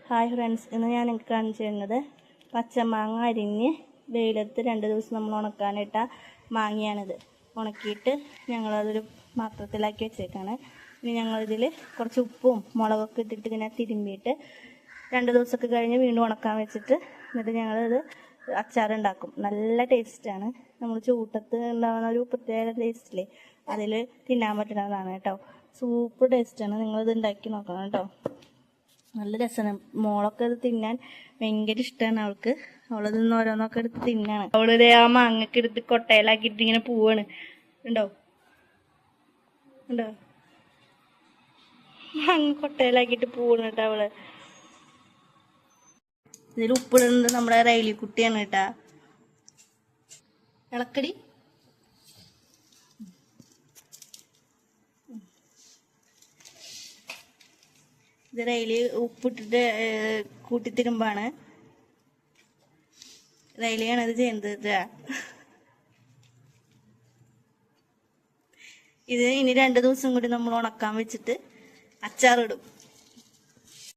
Hi friends, ഇന്ന് ഞാൻ നിങ്ങൾക്ക് കാണിച്ചു തരുന്നത് പച്ചമാങ്ങ അരിഞ്ഞ് വെയിലത്ത് 2 ദിവസം നമ്മൾ ഉണക്കാനിട്ട മാങ്ങയാണിത്. ഉണക്കിയിട്ട് ഞങ്ങളതൊരു പാത്രത്തിലാക്കി വെച്ചേക്കാണ്. ഇനി ഞങ്ങളിതിൽ കുറച്ച് ഉപ്പും മുളകൊക്കെ ഇട്ടിട്ട് ഇങ്ങനെ തിരുമ്പിയിട്ട് 2 ദിവസമൊക്കെ കഴിഞ്ഞ് വീണ്ടും ഉണക്കാൻ വെച്ചിട്ട് എന്നിട്ട് ഞങ്ങളിത് അച്ചാറുണ്ടാക്കും. നല്ല ടേസ്റ്റാണ്. നമ്മൾ ചൂട്ടത്ത് ഉണ്ടാകുന്ന ഒരു പ്രത്യേക ടേസ്റ്റില്ലേ, അതിൽ തിന്നാൻ പറ്റുന്നതാണ് കേട്ടോ. സൂപ്പർ ടേസ്റ്റാണ്. നിങ്ങളിത് ഉണ്ടാക്കി നോക്കണം കേട്ടോ. നല്ല രസമാണ്. മോളൊക്കെ ഇത് തിന്നാൻ ഭയങ്കര ഇഷ്ടമാണ് അവൾക്ക്. അവളത് നിന്ന് ഓരോന്നൊക്കെ എടുത്ത് തിന്നാണ്. അവളിത് ആ മാങ്ങൊക്കെ എടുത്ത് കൊട്ടയിലാക്കിയിട്ട് ഇങ്ങനെ പോവാണ്. ഉണ്ടോ ഉണ്ടോ മാങ്ങ കൊട്ടയിലാക്കിയിട്ട് പോവാണ് കേട്ടോ അവള്. ഇതിൽ ഉപ്പിടുന്നത് നമ്മുടെ റൈലി കുട്ടിയാണ് കേട്ടാ. ഇളക്കടി. ഇത് റൈലി ഉപ്പിട്ടിട്ട് കൂട്ടിത്തിരുമ്പാണ്. റൈലിയാണ് ഇത് ചെയ്യുന്നത്. ഇത് ഇനി 2 ദിവസം കൂടി നമ്മൾ ഉണക്കാൻ വെച്ചിട്ട് അച്ചാറിടും.